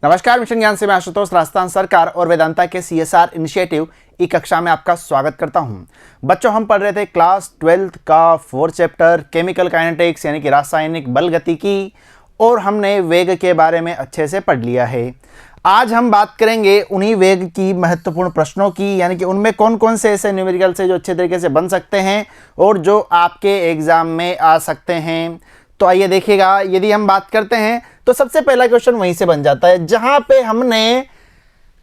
नमस्कार, मिशन ज्ञान से मैं आशुतोष राजस्थान सरकार और वेदांता के CSR इनिशिएटिव ई कक्षा में आपका स्वागत करता हूं। बच्चों, हम पढ़ रहे थे क्लास 12th का 4th चैप्टर केमिकल काइनेटिक्स यानी कि रासायनिक बल गतिकी, और हमने वेग के बारे में अच्छे से पढ़ लिया है। आज हम बात करेंगे उन्हीं वेग की महत्वपूर्ण प्रश्नों की, यानी कि उनमें कौन कौन से ऐसे न्यूमेरिकल से जो अच्छे तरीके से बन सकते हैं और जो आपके एग्जाम में आ सकते हैं। तो आइए देखिएगा, यदि हम बात करते हैं तो सबसे पहला क्वेश्चन वहीं से बन जाता है जहां पे हमने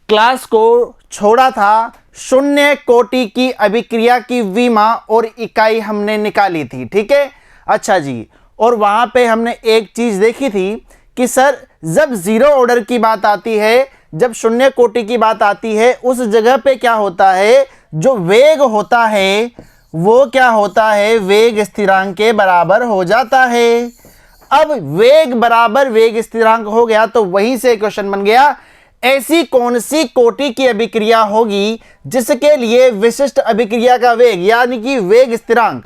क्लास को छोड़ा था। शून्य कोटि की अभिक्रिया की विमा और इकाई हमने निकाली थी, ठीक है। अच्छा जी, और वहां पे हमने एक चीज देखी थी कि सर जब जीरो ऑर्डर की बात आती है, जब शून्य कोटि की बात आती है, उस जगह पे क्या होता है, जो वेग होता है वो क्या होता है, वेग स्थिरांक के बराबर हो जाता है। अब वेग बराबर वेग स्थिरांक हो गया तो वहीं से क्वेश्चन बन गया, ऐसी कौन सी कोटि की अभिक्रिया होगी जिसके लिए विशिष्ट अभिक्रिया का वेग यानी कि वेग स्थिरांक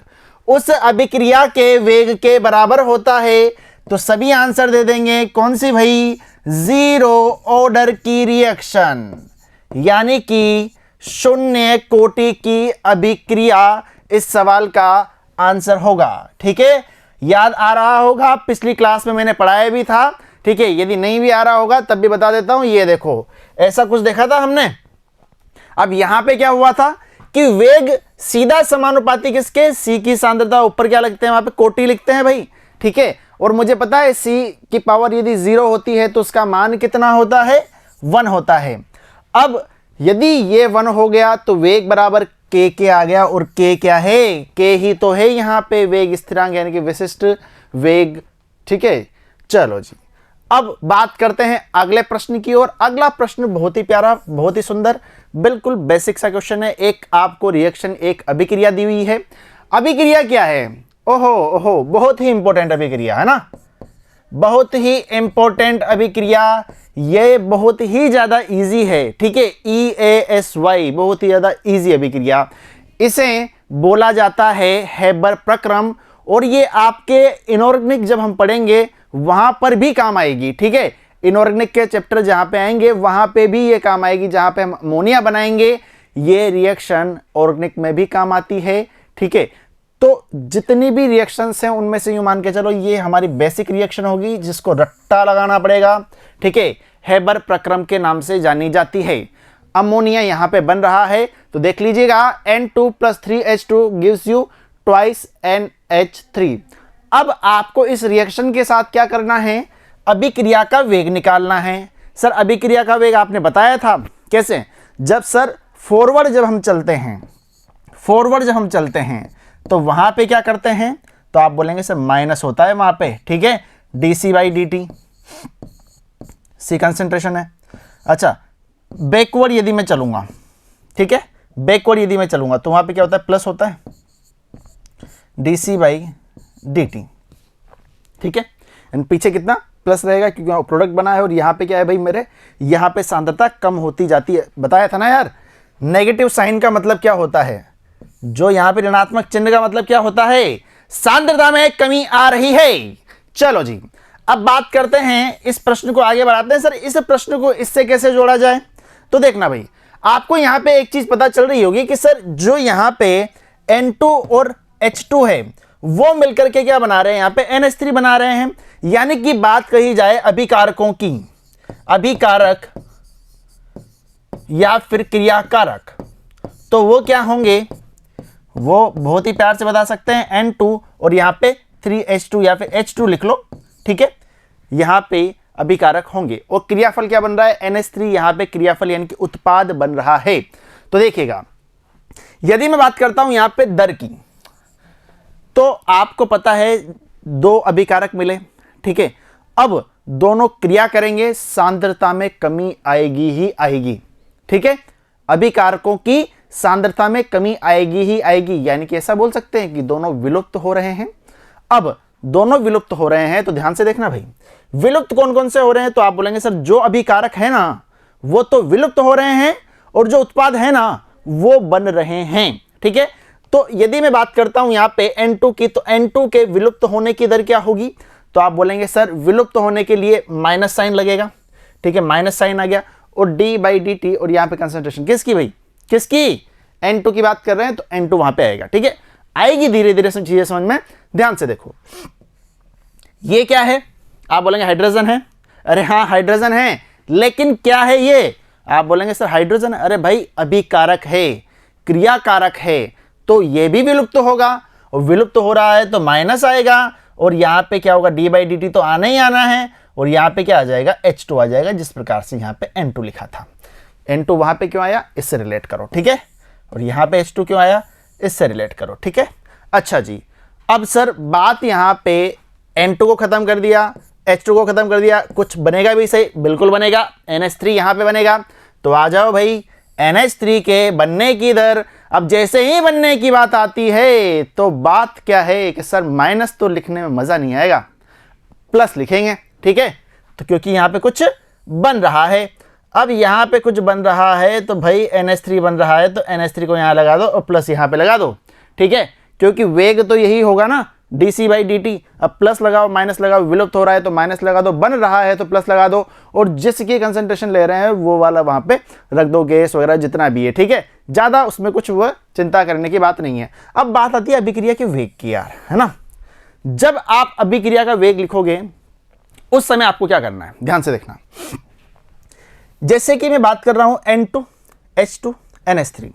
उस अभिक्रिया के वेग के बराबर होता है। तो सभी आंसर दे देंगे, कौन सी भाई, जीरो ऑर्डर की रिएक्शन, यानी कि शून्य कोटि की अभिक्रिया इस सवाल का आंसर होगा, ठीक है। याद आ रहा होगा, पिछली क्लास में मैंने पढ़ाया भी था, ठीक है। यदि नहीं भी आ रहा होगा तब भी बता देता हूं। ये देखो, ऐसा कुछ देखा था हमने। अब यहां पे क्या हुआ था कि वेग सीधा समानुपाती किसके, सी की सांद्रता, ऊपर क्या लिखते हैं, वहां पे कोटि लिखते हैं भाई, ठीक है। और मुझे पता है सी की पावर यदि 0 होती है तो उसका मान कितना होता है, 1 होता है। अब यदि ये 1 हो गया तो वेग बराबर के आ गया, और के क्या है, के ही तो है यहाँ पे वेग स्थिरांक यानी कि विशिष्ट वेग, ठीक है। चलो जी, अब बात करते हैं अगले प्रश्न की ओर। अगला प्रश्न बहुत ही प्यारा, बहुत ही सुंदर, बिल्कुल बेसिक सा क्वेश्चन है। एक आपको रिएक्शन, एक अभिक्रिया दी हुई है। अभिक्रिया क्या है, ओहो ओहो, बहुत ही इंपॉर्टेंट अभिक्रिया है ना, बहुत ही इंपॉर्टेंट अभिक्रिया, ये बहुत ही ज्यादा इजी है, ठीक है। EASY बहुत ही ज्यादा इजी अभिक्रिया, इसे बोला जाता है हेबर प्रक्रम, और ये आपके इनऑर्गेनिक जब हम पढ़ेंगे वहां पर भी काम आएगी, ठीक है। इनऑर्गेनिक के चैप्टर जहां पे आएंगे वहां पे भी ये काम आएगी, जहां पे हम अमोनिया बनाएंगे ये रिएक्शन ऑर्गेनिक में भी काम आती है, ठीक है। तो जितनी भी रिएक्शंस हैं उनमें से यूं मान के चलो ये हमारी बेसिक रिएक्शन होगी जिसको रट्टा लगाना पड़ेगा, ठीक है। हेबर प्रक्रम के नाम से जानी जाती है। अमोनिया यहां पे बन रहा है तो देख लीजिएगा, N2 + 3H2 gives you twice NH3। अब आपको इस रिएक्शन के साथ क्या करना है, अभिक्रिया का वेग निकालना है। सर अभिक्रिया का वेग आपने बताया था कैसे, जब सर फॉरवर्ड जब हम चलते हैं तो वहां पे क्या करते हैं, तो आप बोलेंगे सर माइनस होता है वहां पे, ठीक है। dC/dt सी कंसेंट्रेशन है। अच्छा, बैकवर्ड यदि मैं चलूंगा, ठीक है, बैकवर्ड यदि मैं चलूंगा तो वहां पे क्या होता है, प्लस होता है dC/dt, ठीक है। एंड पीछे कितना प्लस रहेगा क्योंकि प्रोडक्ट बना है, और यहां पे क्या है भाई, मेरे यहां पे सांद्रता कम होती जाती है। बताया था ना यार, नेगेटिव साइन का मतलब क्या होता है, जो यहां पे ऋणात्मक चिन्ह का मतलब क्या होता है, सांद्रता में कमी आ रही है। चलो जी, अब बात करते हैं, इस प्रश्न को आगे बढ़ाते हैं। सर इस प्रश्न को इससे कैसे जोड़ा जाए, तो देखना भाई, आपको यहां पे एक चीज पता चल रही होगी कि सर जो यहां पे N2 और H2 है वो मिलकर के क्या बना रहे हैं, यहां पे NH3 बना रहे हैं। यानी कि बात कही जाए अभिकारकों की, अभिकारक या फिर क्रियाकारक, तो वो क्या होंगे, वो बहुत ही प्यार से बता सकते हैं N2 और यहां पे 3H2 या फिर H2 लिख लो, ठीक है। यहां पे अभिकारक होंगे, और क्रियाफल क्या बन रहा है, NH3, यहां पे क्रियाफल यानी कि उत्पाद बन रहा है। तो देखिएगा, यदि मैं बात करता हूं यहां पे दर की, तो आपको पता है 2 अभिकारक मिले, ठीक है। अब दोनों क्रिया करेंगे, सांद्रता में कमी आएगी ही आएगी, ठीक है। अभिकारकों की सांद्रता में कमी आएगी ही आएगी, यानी कि ऐसा बोल सकते हैं कि दोनों विलुप्त हो रहे हैं। अब दोनों विलुप्त हो रहे हैं तो ध्यान से देखना भाई, विलुप्त कौन कौन से हो रहे हैं, तो आप बोलेंगे सर जो अभिकारक है ना वो तो विलुप्त हो रहे हैं, और जो उत्पाद है ना वो बन रहे हैं, ठीक है। तो यदि मैं बात करता हूं यहां पे N2 की, तो N2 के विलुप्त होने की दर क्या होगी, तो आप बोलेंगे सर विलुप्त होने के लिए माइनस साइन लगेगा, ठीक है, माइनस साइन आ गया, और d/dt, और यहाँ पे कंसंट्रेशन किसकी भाई, किसकी, N2 की बात कर रहे हैं, तो N2 वहां पे आएगा। ठीक है, आएगी धीरे धीरे चीजें समझ में। ध्यान से देखो, ये क्या है, आप बोलेंगे हाइड्रोजन है। अरे हाँ हाइड्रोजन है, लेकिन क्या है ये, आप बोलेंगे सर हाइड्रोजन, अरे भाई अभिकारक है, क्रियाकारक है, तो ये भी विलुप्त होगा, और विलुप्त हो रहा है तो माइनस आएगा, और यहाँ पे क्या होगा, d/dt तो आना ही आना है, और यहाँ पे क्या आ जाएगा, H2 आ जाएगा, जिस प्रकार से यहाँ पे N2 लिखा था। N2 वहां पे क्यों आया, इससे रिलेट करो। ठीक है, और यहाँ पे H2 क्यों आया, इससे रिलेट करो। ठीक है, अच्छा जी, अब सर बात यहाँ पे N2 को खत्म कर दिया, H2 को खत्म कर दिया, कुछ बनेगा भी सही, बिल्कुल बनेगा, NH3 यहाँ पे बनेगा। तो आ जाओ भाई, NH3 के बनने की दर, अब जैसे ही बनने की बात आती है तो बात क्या है कि सर माइनस तो लिखने में मजा नहीं आएगा, प्लस लिखेंगे। ठीक है, तो क्योंकि यहाँ पे कुछ बन रहा है, अब यहाँ पे कुछ बन रहा है तो भाई NH3 बन रहा है, तो NH3 को यहाँ लगा दो और प्लस यहाँ पे लगा दो। ठीक है, क्योंकि वेग तो यही होगा ना, dc/dt, अब प्लस लगाओ माइनस लगाओ, विलुप्त हो रहा है तो माइनस लगा दो, बन रहा है तो प्लस लगा दो, और जिसकी कंसंट्रेशन ले रहे हैं वो वाला वहां पे रख दो, गैस वगैरह जितना भी है। ठीक है, ज्यादा उसमें कुछ वो चिंता करने की बात नहीं है। अब बात आती है अभिक्रिया के वेग की यार, है ना। जब आप अभिक्रिया का वेग लिखोगे उस समय आपको क्या करना है, ध्यान से देखना। जैसे कि मैं बात कर रहा हूं N2 H2 NH3,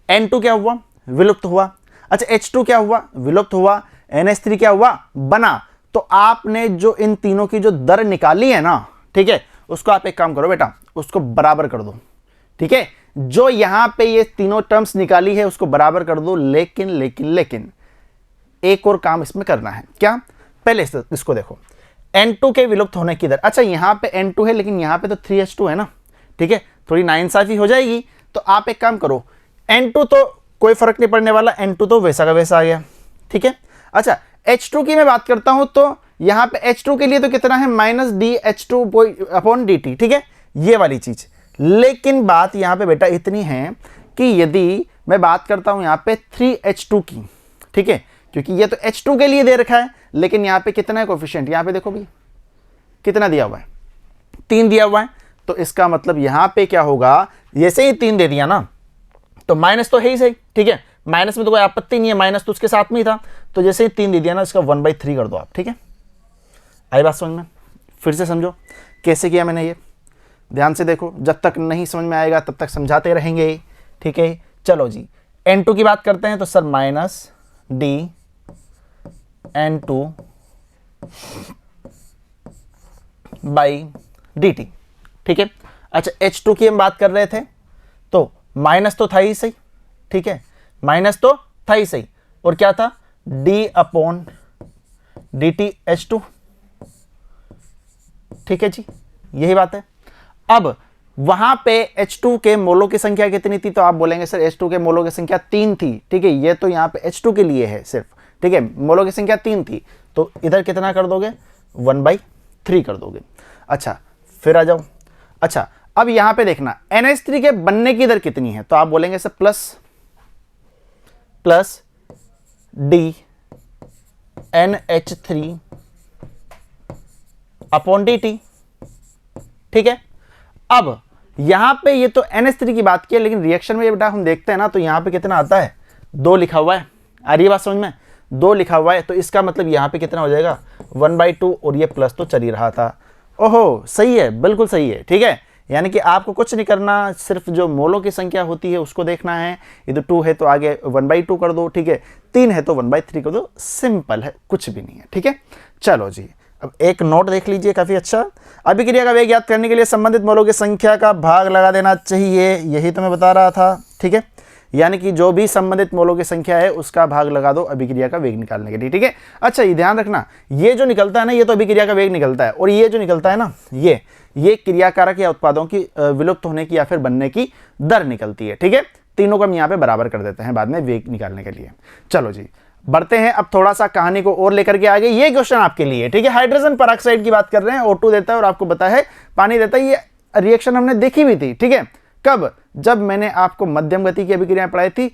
N2 क्या हुआ, विलुप्त हुआ। अच्छा, H2 क्या हुआ, विलुप्त हुआ। NH3 क्या हुआ, बना। तो आपने जो इन तीनों की जो दर निकाली है ना, ठीक है, उसको आप एक काम करो बेटा, उसको बराबर कर दो। ठीक है, जो यहां पे ये तीनों टर्म्स निकाली है उसको बराबर कर दो। लेकिन लेकिन लेकिन एक और काम इसमें करना है। क्या, पहले इसको देखो, N2 के विलुप्त होने की दर। अच्छा, यहां पे N2 है लेकिन यहां पे तो 3H2 है ना। ठीक है, थोड़ी नाइंसाफी हो जाएगी, तो आप एक काम करो, N2 तो कोई फर्क नहीं पड़ने वाला, N2 तो वैसा का वैसा आ गया। ठीक है, अच्छा H2 की मैं बात करता हूं, तो यहां पे H2 के लिए तो कितना है, -dH2/dt। ठीक है, ये वाली चीज। लेकिन बात यहां पे बेटा इतनी है कि यदि मैं बात करता हूं यहां पे 3H2 की, ठीक है, क्योंकि ये तो H2 के लिए दे रखा है, लेकिन यहां पे कितना है कोफिशिएंट, यहां पे देखो भी कितना दिया हुआ है, 3 दिया हुआ है। तो इसका मतलब यहां पे क्या होगा, जैसे ही 3 दे दिया ना, तो माइनस तो है ही सही। ठीक है, माइनस में तो कोई आपत्ति नहीं है, माइनस तो उसके साथ में ही था, तो जैसे ही 3 दे दिया ना, इसका 1/3 कर दो आप। ठीक है, आई बात समझ में, फिर से समझो कैसे किया मैंने ये, ध्यान से देखो, जब तक नहीं समझ में आएगा तब तक समझाते रहेंगे। ठीक है, चलो जी, N2 की बात करते हैं, तो सर -dN2/dt। ठीक है, अच्छा H2 की हम बात कर रहे थे, तो माइनस तो था ही सही। ठीक है, माइनस तो था ही सही, और क्या था, d/dt H2। ठीक है जी, यही बात है। अब वहां पे H2 के मोलों की संख्या कितनी थी, तो आप बोलेंगे सर H2 के मोलों की संख्या 3 थी। ठीक है, ये तो यहाँ पे H2 के लिए है सिर्फ। ठीक है, मोलों की संख्या 3 थी, तो इधर कितना कर दोगे, 1/3 कर दोगे। अच्छा, फिर आ जाओ। अच्छा, अब यहां पे देखना NH3 के बनने की दर कितनी है, तो आप बोलेंगे सर प्लस dNH3/dt। ठीक है, अब यहां पे ये तो NH3 की बात की है, लेकिन रिएक्शन में बेटा हम देखते हैं ना, तो यहां पे कितना आता है, 2 लिखा हुआ है। आ रही है बात समझ में, 2 लिखा हुआ है, तो इसका मतलब यहां पे कितना हो जाएगा, 1/2, और ये प्लस तो चल ही रहा था। ओहो, सही है, बिल्कुल सही है। ठीक है, यानी कि आपको कुछ नहीं करना, सिर्फ जो मोलों की संख्या होती है उसको देखना है। इधर 2 है तो आगे 1/2 कर दो। ठीक है, 3 है तो 1/3 कर दो, सिंपल है, कुछ भी नहीं है। ठीक है, चलो जी, अब एक नोट देख लीजिए, काफी अच्छा। अभिक्रिया का वेग ज्ञात करने के लिए संबंधित मोलों की संख्या का भाग लगा देना चाहिए, यही तो मैं बता रहा था। ठीक है, यानी कि जो भी संबंधित मोलों की संख्या है उसका भाग लगा दो अभिक्रिया का वेग निकालने के लिए। ठीक है, अच्छा ये ध्यान रखना, ये जो निकलता है ना, ये तो अभिक्रिया का वेग निकलता है, और ये जो निकलता है ना, ये क्रियाकारक या उत्पादों की विलुप्त होने की या फिर बनने की दर निकलती है। ठीक है, तीनों को हम यहाँ पे बराबर कर देते हैं बाद में वेग निकालने के लिए। चलो जी, बढ़ते हैं अब थोड़ा सा कहानी को और लेकर के आगे। ये क्वेश्चन आपके लिए, ठीक है, हाइड्रोजन पेरोक्साइड की बात कर रहे हैं, O2 देता है और आपको पता है पानी देता है। ये रिएक्शन हमने देखी हुई थी। ठीक है, कब, जब मैंने आपको मध्यम गति की अभिक्रियाएं पढ़ाई थी,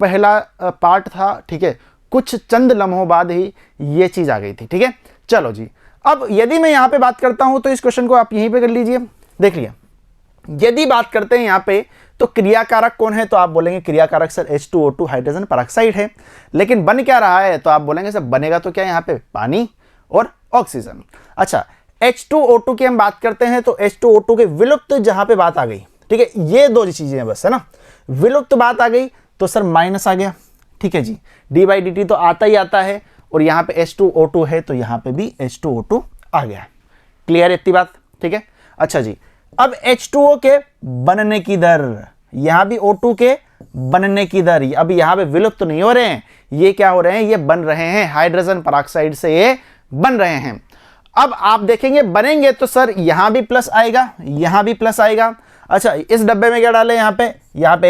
पहला पार्ट था। ठीक है, कुछ चंद लम्हों बाद ही ये चीज आ गई थी। ठीक है, चलो जी, अब यदि मैं यहां पे बात करता हूं तो इस क्वेश्चन को आप यहीं पे कर लीजिए। देख लिया। यदि बात करते हैं यहाँ पे तो क्रियाकारक कौन है, तो आप बोलेंगे क्रियाकारक सर H2O2 हाइड्रोजन पेरोक्साइड है। लेकिन बन क्या रहा है, तो आप बोलेंगे सर बनेगा तो क्या यहाँ पे पानी और ऑक्सीजन। अच्छा, H2O2 की हम बात करते हैं तो H2O2 के विलुप्त जहां पे बात आ गई, ठीक है, ये दो चीजें हैं बस, है ना। विलुप्त बात आ गई तो सर माइनस आ गया, ठीक है जी, d/dt तो आता ही आता है, और यहाँ पे H2O2 है तो यहाँ पे भी H2O2 आ गया। क्लियर इतनी बात, ठीक है। अच्छा जी, अब H2O के बनने की दर, यहां भी O2 के बनने की दर, अब यहां पे विलुप्त तो नहीं हो रहे हैं, ये क्या हो रहे हैं, ये बन रहे हैं, हाइड्रोजन पेरोक्साइड से ये बन रहे हैं। अब आप देखेंगे बनेंगे तो सर यहां भी प्लस आएगा, यहां भी प्लस आएगा। अच्छा, इस डब्बे में क्या डालें, यहाँ पे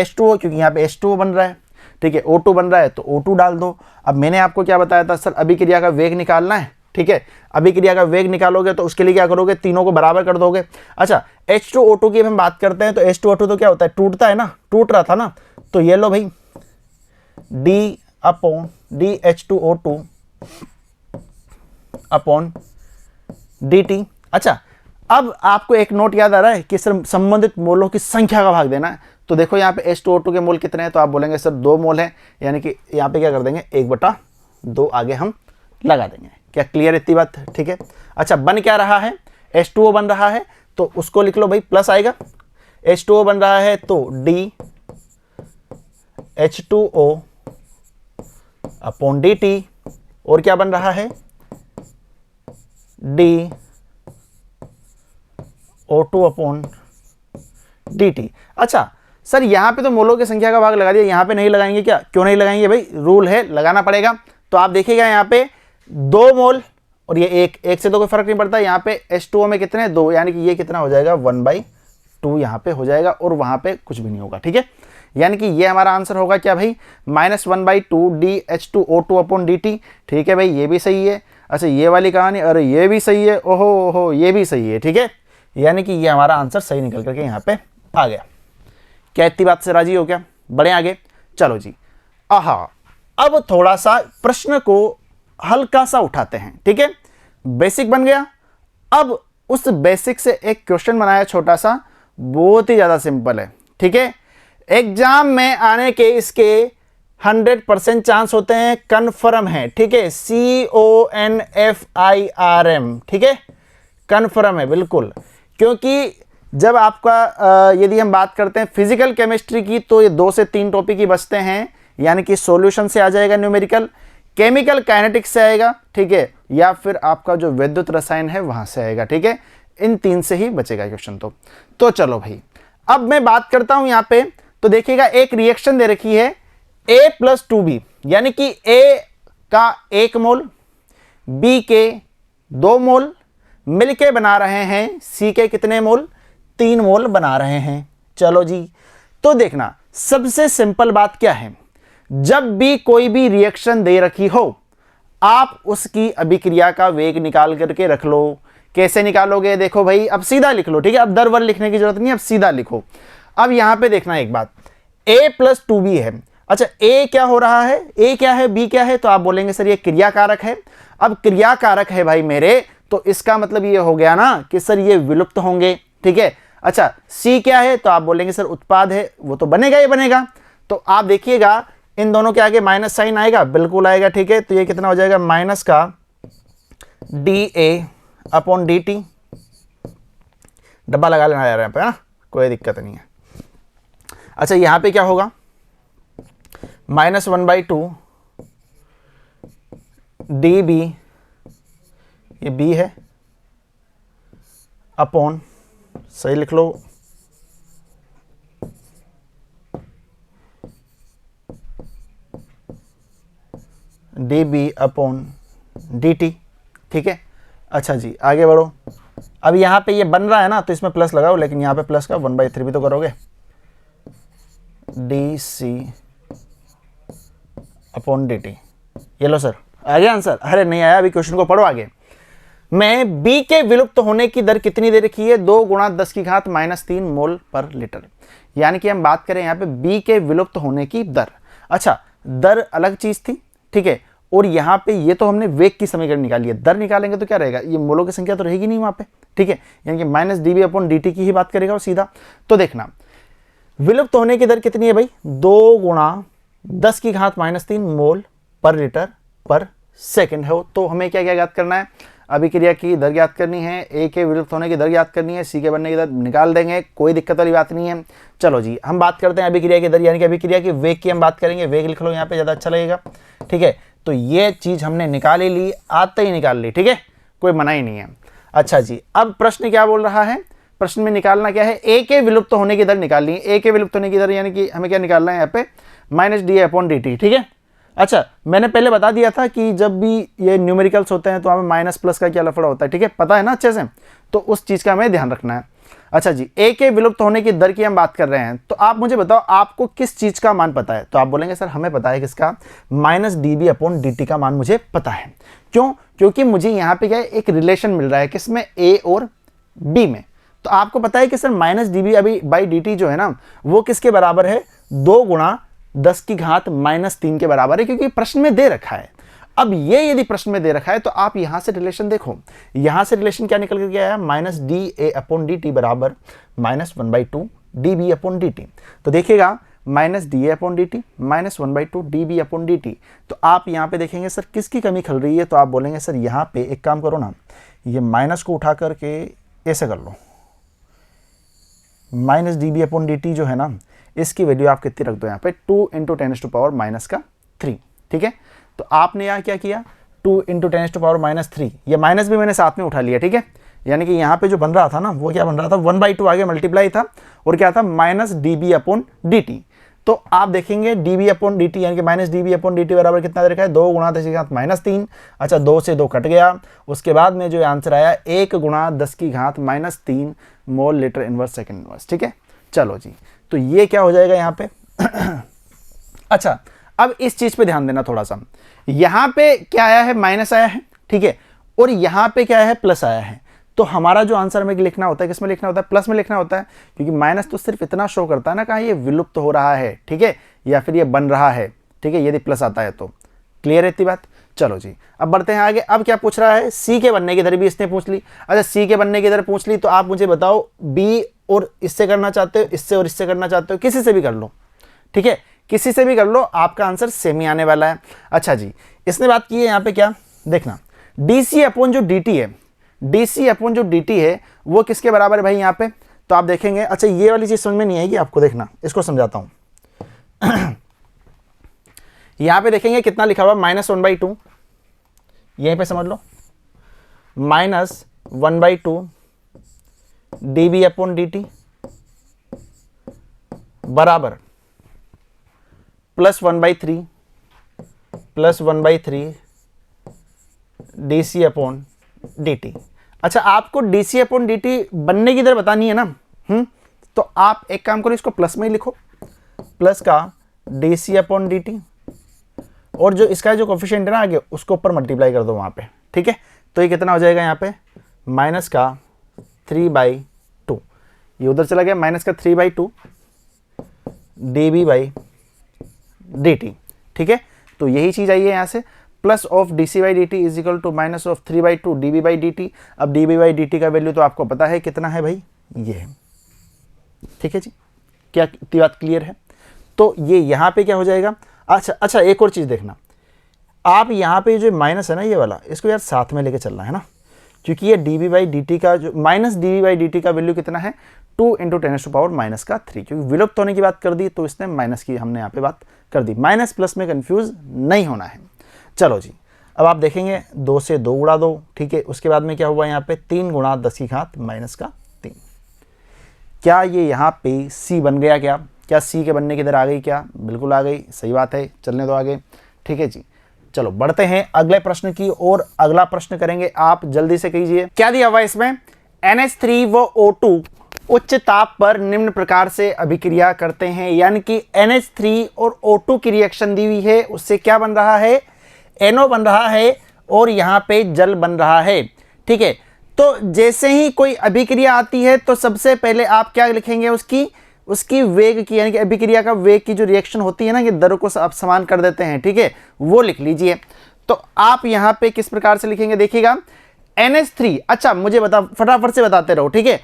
H2O, क्योंकि यहाँ पे H2O बन रहा है, ठीक है, O2 बन रहा है तो O2 डाल दो। अब मैंने आपको क्या बताया था सर, अभिक्रिया का वेग निकालना है, ठीक है, अभिक्रिया का वेग निकालोगे तो उसके लिए क्या करोगे, तीनों को बराबर कर दोगे। अच्छा, H2O2 की हम बात करते हैं तो H2O2 तो क्या होता है, टूटता है ना, टूट रहा था ना, तो ये लो भाई d/dH2O2 अपॉन dt। अच्छा, अब आपको एक नोट याद आ रहा है कि सर संबंधित मोलों की संख्या का भाग देना है, तो देखो यहाँ पे H2O2 के मोल कितने हैं, तो आप बोलेंगे सर 2 मोल हैं, यानी कि यहाँ पे क्या कर देंगे 1/2 आगे हम लगा देंगे। क्या क्लियर इतनी बात, ठीक है। अच्छा, बन क्या रहा है, H2O बन रहा है तो उसको लिख लो भाई, प्लस आएगा। H2O बन रहा है तो dH2O अपॉन dt, और क्या बन रहा है dO2 अपॉन dt। अच्छा सर, यहां पे तो मोलों की संख्या का भाग लगा दिया, यहां पे नहीं लगाएंगे क्या, क्यों नहीं लगाएंगे भाई, रूल है, लगाना पड़ेगा। तो आप देखिएगा यहाँ पे 2 मोल और ये एक से तो कोई फर्क नहीं पड़ता, यहाँ पे H2O में कितने 2, यानी कि ये कितना हो जाएगा 1/2 यहाँ पे हो जाएगा, और वहां पे कुछ भी नहीं होगा, ठीक है। यानी कि ये हमारा आंसर होगा क्या भाई, -1/2 dH2O2 अपॉन dt, ठीक है भाई, ये भी सही है। अच्छा, ये वाली कहानी, अरे ये भी सही है, ओहो ये भी सही है, ठीक है। यानी कि ये हमारा आंसर सही निकल करके यहाँ पे आ गया। क्या इतनी बात से राजी हो क्या, बढ़े आगे, चलो जी। आहा, अब थोड़ा सा प्रश्न को हल्का सा उठाते हैं, ठीक है। बेसिक बन गया, अब उस बेसिक से एक क्वेश्चन बनाया छोटा सा, बहुत ही ज्यादा सिंपल है, ठीक है। एग्जाम में आने के इसके 100% चांस होते हैं, कन्फर्म है, ठीक है, CONFIRM, ठीक है, कन्फर्म है बिल्कुल। क्योंकि जब आपका यदि हम बात करते हैं फिजिकल केमिस्ट्री की, तो ये 2 से 3 टॉपिक ही बचते हैं, यानी कि सॉल्यूशन से आ जाएगा न्यूमेरिकल, केमिकल काइनेटिक्स से आएगा, ठीक है, या फिर आपका जो विद्युत रसायन है वहां से आएगा, ठीक है। इन 3 से ही बचेगा क्वेश्चन। तो चलो भाई, अब मैं बात करता हूं यहां पे, तो देखिएगा एक रिएक्शन दे रखी है A+2B, यानी कि A का 1 मोल, B के 2 मोल मिलके बना रहे हैं C के कितने मोल, 3 मोल बना रहे हैं। चलो जी, तो देखना सबसे सिंपल बात क्या है, जब भी कोई भी रिएक्शन दे रखी हो, आप उसकी अभिक्रिया का वेग निकाल करके रख लो। कैसे निकालोगे, देखो भाई, अब सीधा लिख लो, ठीक है, अब दर वर लिखने की जरूरत नहीं, अब सीधा लिखो। अब यहां पे देखना एक बात, A+2B है। अच्छा, A क्या हो रहा है, A क्या है, B क्या है, तो आप बोलेंगे सर ये क्रियाकारक है। अब क्रियाकारक है भाई मेरे, तो इसका मतलब ये हो गया ना कि सर ये विलुप्त होंगे, ठीक है। अच्छा, C क्या है, तो आप बोलेंगे सर उत्पाद है, वो तो बनेगा ही बनेगा। तो आप देखिएगा इन दोनों के आगे माइनस साइन आएगा, बिल्कुल आएगा, ठीक है। तो ये कितना हो जाएगा, माइनस का dA अपॉन dt, डब्बा लगा लेना यार यहाँ पे, है ना, कोई दिक्कत नहीं है। अच्छा, यहां पे क्या होगा, -1/2 dB, ये B है, अपॉन, सही लिख लो, dB अपॉन dt, ठीक है। अच्छा जी, आगे बढ़ो। अब यहाँ पे ये बन रहा है ना, तो इसमें प्लस लगाओ, लेकिन यहाँ पे प्लस का 1/3 भी तो करोगे, dC अपॉन dt। ये लो सर, आ गया आंसर, अरे नहीं आया, अभी क्वेश्चन को पढ़ो आगे। में B के विलुप्त होने की दर कितनी दे रखी है, 2 × 10⁻³ मोल पर लीटर। यानी कि हम बात करें यहाँ पे B के विलुप्त होने की दर। अच्छा, दर अलग चीज थी, ठीक है, और यहाँ पे ये तो हमने वेग की समीकरण निकाली है, दर निकालेंगे तो क्या रहेगा, ये मोलों की संख्या तो रहेगी नहीं वहाँ पे, ठीक है, यानी कि माइनस dv/dt की ही बात करेगा वो सीधा। तो देखना विलुप्त होने की दर कितनी है भाई, 2 गुणा 10⁻³ मोल पर लीटर पर सेकंड है। तो हमें क्या क्या ज्ञात करना है, अभिक्रिया की दर ज्ञात करनी है, ए के विलुप्त होने की दर ज्ञात करनी है, सी के बनने की दर निकाल देंगे, कोई दिक्कत वाली बात नहीं है। चलो जी हम बात करते हैं अभिक्रिया की दर, यानी कि अभिक्रिया की वेग की हम बात करेंगे, वेग लिख लो यहाँ पे ज़्यादा अच्छा लगेगा, ठीक है। तो ये चीज़ हमने निकाल ही ली, आते ही निकाल ली, ठीक है, कोई मना ही नहीं है। अच्छा जी, अब प्रश्न क्या बोल रहा है, प्रश्न में निकालना क्या है, ए के विलुप्त होने की दर निकालनी है। ए के विलुप्त होने की दर यानी कि हमें क्या निकालना है यहाँ पे, -dA/dt, ठीक है। अच्छा मैंने पहले बता दिया था कि जब भी ये न्यूमेरिकल्स होते हैं तो हमें माइनस प्लस का क्या लफड़ा होता है, ठीक है, पता है ना अच्छे से, तो उस चीज़ का हमें ध्यान रखना है। अच्छा जी, ए के विलुप्त होने की दर की हम बात कर रहे हैं, तो आप मुझे बताओ आपको किस चीज़ का मान पता है, तो आप बोलेंगे सर हमें पता है किसका, -dB/dt का मान मुझे पता है। क्यों, क्योंकि मुझे यहाँ पे क्या है, एक रिलेशन मिल रहा है किसमें, ए और बी में। तो आपको पता है कि सर -dB/dt जो है ना वो किसके बराबर है, 2 गुणा 10⁻³ के बराबर है, क्योंकि प्रश्न में दे रखा है। अब ये यदि प्रश्न में दे रखा है तो आप यहां से रिलेशन देखो, यहां से रिलेशन क्या निकल के आया, -dA/dt बराबर -1/2 dB/dt। तो देखिएगा -dA/dt -1/2 dB/dt। तो आप यहां पे देखेंगे सर किसकी कमी खल रही है, तो आप बोलेंगे सर यहां पे एक काम करो ना, ये माइनस को उठा करके ऐसे कर लो, -dB/dt जो है ना इसकी वैल्यू आप कितनी रख दो यहाँ पे, 2 × 10⁻³ ठीक है। तो आपने यहाँ क्या किया, 2 × 10⁻³ ये माइनस भी मैंने साथ में उठा लिया, ठीक है, यानी कि यहाँ पे जो बन रहा था ना वो क्या बन रहा था, 1/2 आगे मल्टीप्लाई था और क्या था, -dB/dt। तो आप देखेंगे dB/dt यानी कि -dB/dt बराबर कितना दे रखा है, 2 गुणा 10⁻³ अच्छा 2 से 2 कट गया, उसके बाद में जो आंसर आया 1 गुणा 10⁻³ mole litre inverse second inverse, ठीक है। चलो जी, तो ये क्या हो जाएगा यहाँ पे अच्छा अब इस चीज पे ध्यान देना थोड़ा सा, यहाँ पे क्या आया है, माइनस आया है, ठीक है, और यहाँ पे क्या है, प्लस आया है। तो हमारा जो आंसर में लिखना होता है किसमें लिखना होता है, प्लस में लिखना होता है, क्योंकि माइनस तो सिर्फ इतना शो करता है ना कहाँ ये विलुप्त हो रहा है, ठीक है, या फिर ये बन रहा है, ठीक है, यदि प्लस आता है तो। क्लियर है इतनी बात। चलो जी अब बढ़ते हैं आगे। अब क्या पूछ रहा है, सी के बनने की दर भी इसने पूछ ली। अच्छा सी के बनने की दर पूछ ली तो आप मुझे बताओ बी और इससे करना चाहते हो, इससे और इससे करना चाहते हो, किसी से भी कर लो, ठीक है, किसी से भी कर लो, आपका आंसर सेम ही आने वाला है। अच्छा जी इसने बात की है यहाँ पे क्या, देखना dc/dt है, dc/dt है वो किसके बराबर है भाई यहाँ पे, तो आप देखेंगे। अच्छा ये वाली चीज समझ में नहीं आएगी आपको, देखना इसको समझाता हूं यहाँ पे देखेंगे कितना लिखा हुआ, -1/2, यहीं पे समझ लो, -1/2 dB/dt बराबर +1/3 dc/dt। अच्छा आपको dc/dt बनने की दर बतानी है ना, तो आप एक काम करो, इसको प्लस में ही लिखो, प्लस का dc/dt और जो इसका जो कोफिशिएंट है ना आगे उसको ऊपर मल्टीप्लाई कर दो वहां पे, ठीक है। तो ये कितना हो जाएगा यहाँ पे, माइनस का 3/2, ये उधर चला गया, माइनस का 3/2 dB/dt, ठीक है। तो यही चीज आई है यहाँ से, plus of dc/dt is equal to minus of 3/2 dB/dt। अब dB/dt का वैल्यू तो आपको पता है कितना है भाई, ये है, ठीक है जी, क्या इतनी बात क्लियर है। तो ये यहाँ पे क्या हो जाएगा। अच्छा एक और चीज देखना, आप यहाँ पे जो माइनस है ना ये वाला, इसको यार साथ में लेके चलना है ना, क्योंकि ये dB/dt का जो -dB/dt का वैल्यू कितना है, 2 × 10⁻³ क्योंकि विलुप्त होने की बात कर दी तो इसने माइनस की हमने यहाँ पे बात कर दी, माइनस प्लस में कंफ्यूज नहीं होना है। चलो जी अब आप देखेंगे 2 से 2 उड़ा दो, ठीक है, उसके बाद में क्या हुआ यहाँ पे 3 गुणा 10⁻³ क्या ये यहाँ पे सी बन गया, क्या सी के बनने की दर आ गई, क्या बिल्कुल आ गई, सही बात है, चलने दो आगे, ठीक है जी। चलो बढ़ते हैं अगले प्रश्न की और अगला प्रश्न करेंगे, आप जल्दी से कीजिए। क्या दिया हुआ इसमें, NH3 व O2 उच्च ताप पर निम्न प्रकार से अभिक्रिया करते हैं, यानी कि NH3 और O2 की रिएक्शन दी हुई है, उससे क्या बन रहा है, NO बन रहा है और यहाँ पे जल बन रहा है, ठीक है। तो जैसे ही कोई अभिक्रिया आती है तो सबसे पहले आप क्या लिखेंगे, उसकी वेग की, यानी कि अभिक्रिया का वेग की जो रिएक्शन होती है ना, कि दरों को आप समान कर देते हैं, ठीक है, वो लिख लीजिए। तो आप यहां पे किस प्रकार से लिखेंगे देखिएगा, NH3। अच्छा मुझे बता, फटाफट से बताते रहो, ठीक है।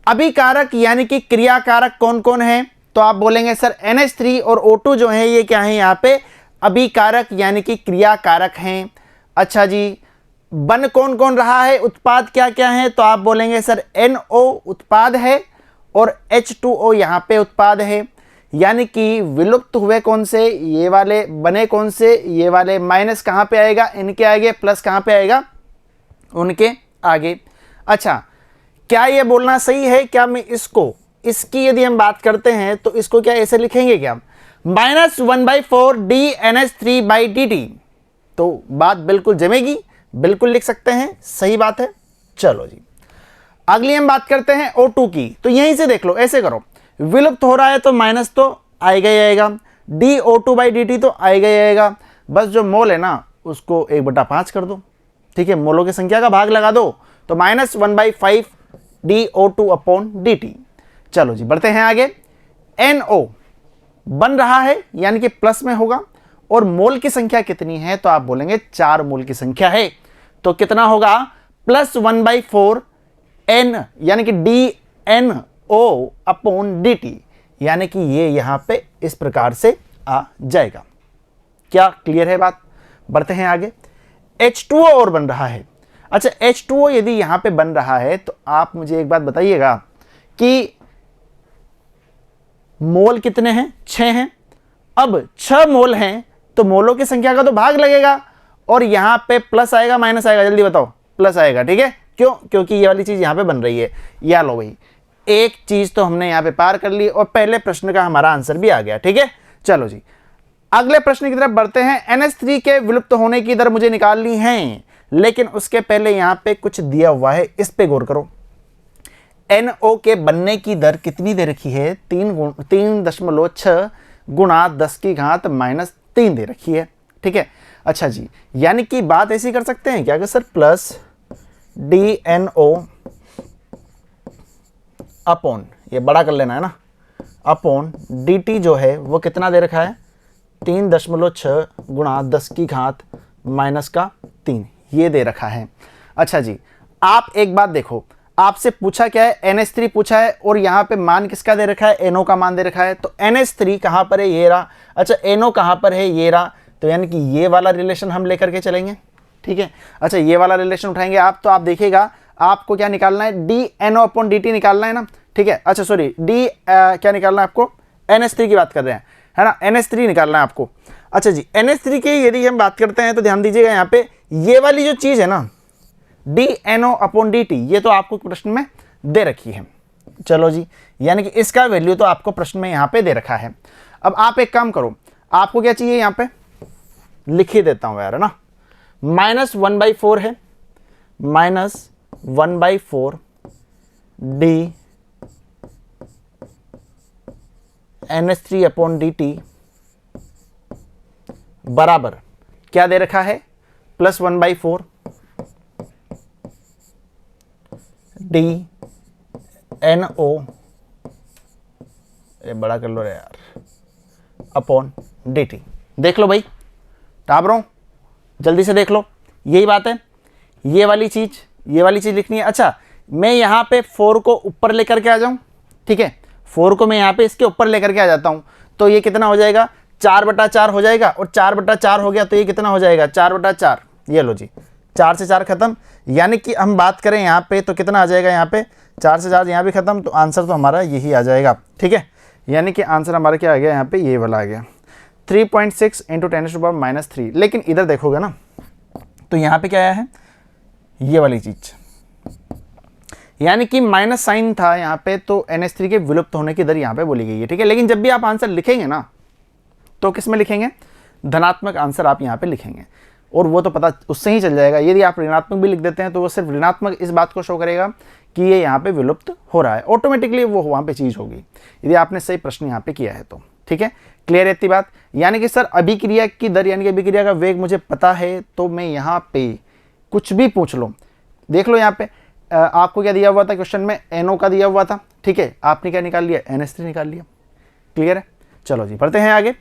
अभिकारक यानी कि क्रियाकारक कौन कौन है, तो आप बोलेंगे सर NH3 और O2 जो है ये क्या है यहाँ पे अभिकारक यानी कि क्रियाकारक हैं। अच्छा जी, बन कौन कौन रहा है, उत्पाद क्या क्या है, तो आप बोलेंगे सर NO उत्पाद है और H2O यहाँ पे उत्पाद है। यानी कि विलुप्त हुए कौन से, ये वाले, बने कौन से, ये वाले। माइनस कहाँ पे आएगा, इनके आगे, प्लस कहाँ पे आएगा, उनके आगे। अच्छा, क्या ये बोलना सही है क्या, मैं इसकी यदि हम बात करते हैं तो इसको क्या ऐसे लिखेंगे क्या, -1/4 dNH3/dt, तो बात बिल्कुल जमेगी, बिल्कुल लिख सकते हैं, सही बात है। चलो जी, अगली हम बात करते हैं O2 की। तो यहीं से देख लो, ऐसे करो, विलुप्त हो रहा है तो माइनस तो आएगा ही आएगा, dO2/dt तो आएगा ही आएगा। बस जो मोल है ना उसको 1/5 कर दो, ठीक है, मोलों की संख्या का भाग लगा दो, तो -1/5 dO2/dt। चलो जी, बढ़ते हैं आगे। NO बन रहा है यानी कि प्लस में होगा, और मोल की संख्या कितनी है, तो आप बोलेंगे 4 मोल की संख्या है। तो कितना होगा, +1/4 N यानी कि DNO/dt, यानी कि ये यहां पे इस प्रकार से आ जाएगा। क्या क्लियर है बात? बढ़ते हैं आगे। H2O और बन रहा है। अच्छा, H2O यदि यहां पे बन रहा है तो आप मुझे एक बात बताइएगा कि मोल कितने हैं, 6 हैं। अब 6 मोल हैं तो मोलों की संख्या का तो भाग लगेगा, और यहां पे प्लस आएगा माइनस आएगा, जल्दी बताओ। प्लस आएगा, ठीक है। क्यों? क्योंकि ये वाली चीज यहां पे बन रही है। या लो भाई, एक चीज तो हमने यहां पे पार कर ली और पहले प्रश्न का हमारा आंसर भी आ गया, ठीक है। चलो जी, अगले प्रश्न की तरफ बढ़ते हैं। NH3 के विलुप्त होने की दर मुझे निकालनी है, लेकिन उसके पहले यहां पे कुछ दिया हुआ है, इस पे गौर करो। NO के बनने की दर कितनी दे रखी है, 3.6 गुणा 10⁻³ दे रखी है, ठीक है। अच्छा जी, यानी कि बात ऐसी कर सकते हैं क्या कि सर प्लस DNO अपॉन, ये बड़ा कर लेना है ना, अपॉन dt जो है वो कितना दे रखा है, 3.6 गुणा 10⁻³ ये दे रखा है। अच्छा जी, आप एक बात देखो, आपसे पूछा क्या है, NH3 पूछा है, और यहाँ पे मान किसका दे रखा है, NO का मान दे रखा है। तो NH3 कहाँ पर है, ये रहा। अच्छा, NO कहाँ पर है, ये रहा। तो यानी कि ये वाला रिलेशन हम लेकर के चलेंगे, ठीक है। अच्छा, ये वाला रिलेशन उठाएंगे आप, तो आप देखिएगा आपको क्या निकालना है, DNO/dt निकालना है ना, ठीक है। अच्छा सॉरी, क्या निकालना है आपको, NH3 की बात कर रहे हैं, है ना, NH3 निकालना है आपको। अच्छा जी, NH3 की यदि हम बात करते हैं तो ध्यान दीजिएगा, यहाँ पे ये वाली जो चीज़ है ना, DNO/dt, ये तो आपको प्रश्न में दे रखी है। चलो जी, यानी कि इसका वैल्यू तो आपको प्रश्न में यहाँ पे दे रखा है। अब आप एक काम करो, आपको क्या चाहिए, यहाँ पे लिख ही देता हूँ यार, है ना। -1/4 है, -1/4 dNH3/dt बराबर क्या दे रखा है, +1/4 DNO, ये बड़ा कर लो रे यार, अपॉन dt। देख लो भाई, टाप रहा हूं, जल्दी से देख लो, यही बात है। ये वाली चीज लिखनी है। अच्छा, मैं यहाँ पे 4 को ऊपर लेकर के आ जाऊं, ठीक है, 4 को मैं यहाँ पे इसके ऊपर लेकर के आ जाता हूं, तो ये कितना हो जाएगा, 4/4 हो जाएगा, और 4/4 हो गया तो ये कितना हो जाएगा, 4/4। ये लो जी, 4 से 4 खत्म, यानी कि हम बात करें यहाँ पे तो कितना आ जाएगा, यहाँ पे 4 से 4 यहाँ भी खत्म, तो आंसर तो हमारा यही आ जाएगा, ठीक है। यानी कि आंसर हमारा क्या आ गया, यहाँ पे ये वाला आ गया, 3.6 × 10⁻³ लेकिन इधर देखोगे ना तो यहाँ पे क्या आया है, ये वाली चीज, यानी कि माइनस साइन था यहाँ पे, तो NH3 के विलुप्त होने की दर यहाँ पे बोली गई है, ठीक है। लेकिन जब भी आप आंसर लिखेंगे ना तो किस में लिखेंगे, धनात्मक आंसर आप यहाँ पे लिखेंगे, और वो तो पता उससे ही चल जाएगा। यदि आप ऋणात्मक भी लिख देते हैं तो वो सिर्फ ऋणात्मक इस बात को शो करेगा कि ये यहाँ पे विलुप्त हो रहा है, ऑटोमेटिकली वो वहाँ पे चीज़ होगी, यदि आपने सही प्रश्न यहाँ पे किया है तो, ठीक है। क्लियर है इतनी बात? यानी कि सर अभिक्रिया की दर यानी कि अभिक्रिया का वेग मुझे पता है, तो मैं यहाँ पे कुछ भी पूछ लो, देख लो यहाँ पे आपको क्या दिया हुआ था क्वेश्चन में, NO का दिया हुआ था, ठीक है, आपने क्या निकाल लिया, NH3 निकाल लिया। क्लियर है? चलो जी, बढ़ते हैं आगे।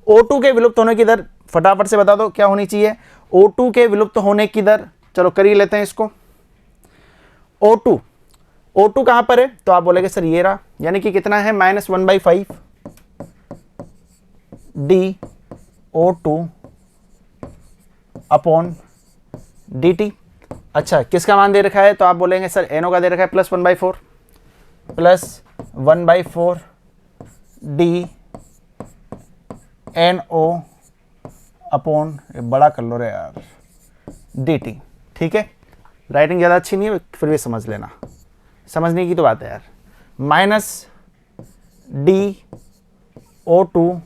O2 के विलुप्त होने की दर फटाफट से बता दो क्या होनी चाहिए। O2 के विलुप्त होने की दर, चलो कर ही लेते हैं इसको। O2 कहाँ पर है, तो आप बोलेंगे सर ये रहा, यानी कि कितना है -1/5 dO2 अपॉन dt। अच्छा, किसका मान दे रखा है, तो आप बोलेंगे सर NO का दे रखा है +1/4 dNO अपॉन, बड़ा कर लो रे यार, dt। ठीक है, राइटिंग ज़्यादा अच्छी नहीं है, फिर भी समझ लेना, समझने की तो बात है यार। -dO2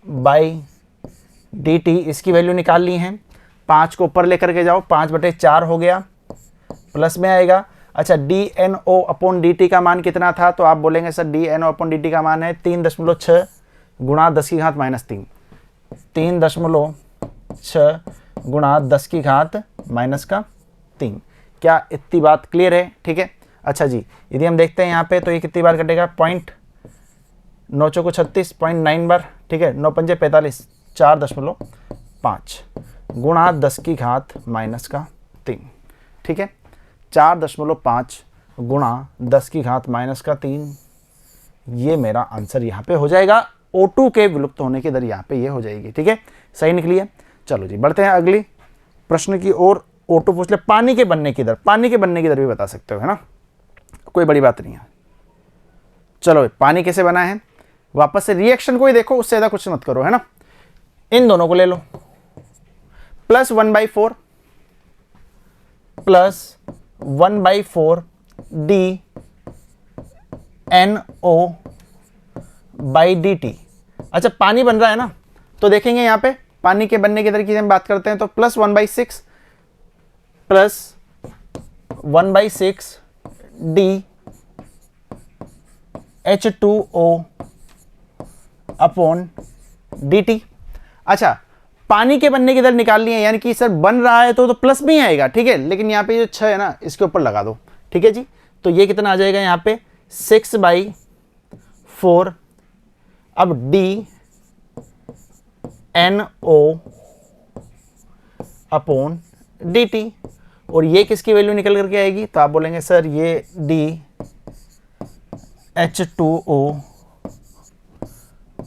बाई dt, इसकी वैल्यू निकाल ली है, 5 को ऊपर लेकर के जाओ, 5/4 हो गया, प्लस में आएगा। अच्छा, dNO अपॉन dt का मान कितना था, तो आप बोलेंगे सर dNO अपॉन dt का मान है 3.6 गुणा 10 की घात -3, 3.6 गुणा 10 की घात -3। क्या इतनी बात क्लियर है? ठीक है। अच्छा जी, यदि हम देखते हैं यहाँ पे, तो ये कितनी बार कटेगा, 9 चौको 36, 0.9 बार। ठीक है, 9 पंजे 45, 4.5 गुणा 10 की घात -3। ठीक है, 4.5 गुणा 10 की घात -3, ये मेरा आंसर यहाँ पे हो जाएगा। O2 के विलुप्त होने की दर यहाँ पे ये हो जाएगी। ठीक है, सही निकली है। चलो जी, बढ़ते हैं अगली प्रश्न की ओर। O2 पूछ ले, पानी के बनने की दर, पानी के बनने की दर भी बता सकते हो, है ना, कोई बड़ी बात नहीं है। चलो, पानी कैसे बना है, वापस से रिएक्शन को ही देखो, उससे ज़्यादा कुछ मत करो, है ना। इन दोनों को ले लो, +1/4 dNO बाई dt। अच्छा, पानी बन रहा है ना, तो देखेंगे यहाँ पे पानी के बनने की दर की हम बात करते हैं, तो +1/6 dH2O अपॉन dt। अच्छा, पानी के बनने की दर निकाल ली है, यानी कि सर बन रहा है तो प्लस में ही आएगा। ठीक है, लेकिन यहाँ पे जो 6 है ना, इसके ऊपर लगा दो। ठीक है जी, तो ये कितना आ जाएगा यहाँ पे 6/4। अब dNO अपॉन dt, और ये किसकी वैल्यू निकल करके आएगी, तो आप बोलेंगे सर ये dH2O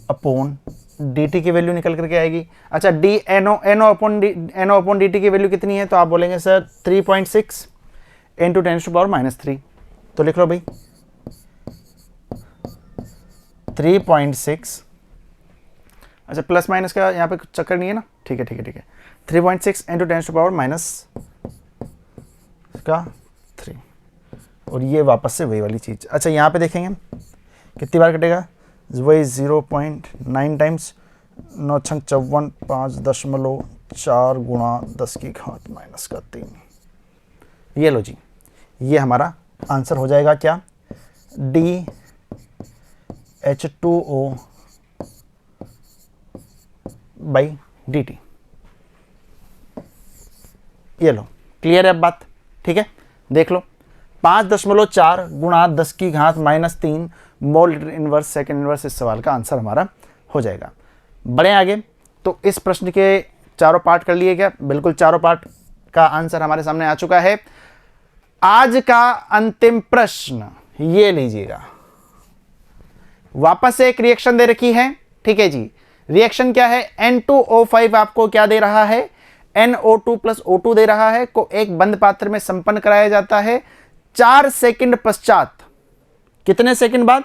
अपॉन dt की वैल्यू निकल करके आएगी। अच्छा, NO अपॉन dt की वैल्यू कितनी है, तो आप बोलेंगे सर 3.6 इंटू 10⁻³ तो लिख लो भाई 3.6। अच्छा, प्लस माइनस का यहाँ पे कुछ चक्कर नहीं है ना, ठीक है 3.6 इंटू 10⁻³ और ये वापस से वही वाली चीज़। अच्छा, यहाँ पे देखेंगे कितनी बार कटेगा, वही 0.9 टाइम्स 9 × 54, 5.4 गुणा 10 की घात -3। ये लो जी, ये हमारा आंसर हो जाएगा क्या, dH2O बाई dt। ये लो, क्लियर है अब बात। ठीक है, देख लो 5.4 गुणा 10 की घात -3 मोल इनवर्स सेकंड इनवर्स, इस सवाल का आंसर हमारा हो जाएगा। बढ़े आगे, तो इस प्रश्न के चारों पार्ट कर लिए क्या, बिल्कुल चारों पार्ट का आंसर हमारे सामने आ चुका है। आज का अंतिम प्रश्न ये लीजिएगा, वापस से एक रिएक्शन दे रखी है। ठीक है जी, रिएक्शन क्या है, N2O5 आपको क्या दे रहा है, NO2 + O2 दे रहा है, को एक बंद पात्र में संपन्न कराया जाता है 4 सेकंड पश्चात। कितने सेकंड बाद,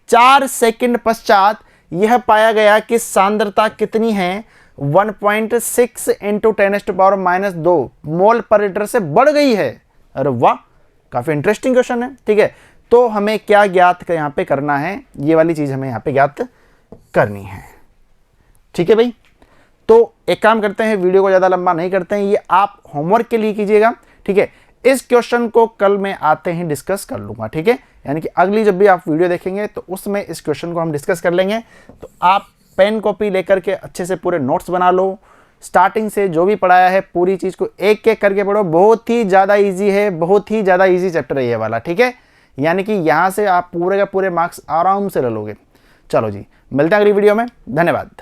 4 सेकंड पश्चात यह पाया गया कि सांद्रता कितनी है, 1.6 इंटू 10⁻² मोल पर लीटर से बढ़ गई है। अरे वाह, काफी इंटरेस्टिंग क्वेश्चन है। ठीक है, तो हमें क्या ज्ञात यहाँ पे करना है, ये वाली चीज हमें यहाँ पे ज्ञात करनी है। ठीक है भाई, तो एक काम करते हैं, वीडियो को ज्यादा लंबा नहीं करते हैं, ये आप होमवर्क के लिए कीजिएगा। ठीक है, इस क्वेश्चन को कल मैं आते ही डिस्कस कर लूंगा। ठीक है, यानी कि अगली जब भी आप वीडियो देखेंगे तो उसमें इस क्वेश्चन को हम डिस्कस कर लेंगे। तो आप पेन कॉपी लेकर के अच्छे से पूरे नोट्स बना लो, स्टार्टिंग से जो भी पढ़ाया है पूरी चीज को एक एक करके पढ़ो। बहुत ही ज्यादा इजी है, बहुत ही ज्यादा इजी चैप्टर है ये वाला। ठीक है, यानी कि यहां से आप पूरे का पूरे मार्क्स आराम से ले लोगे। चलो जी, मिलते हैं अगली वीडियो में, धन्यवाद।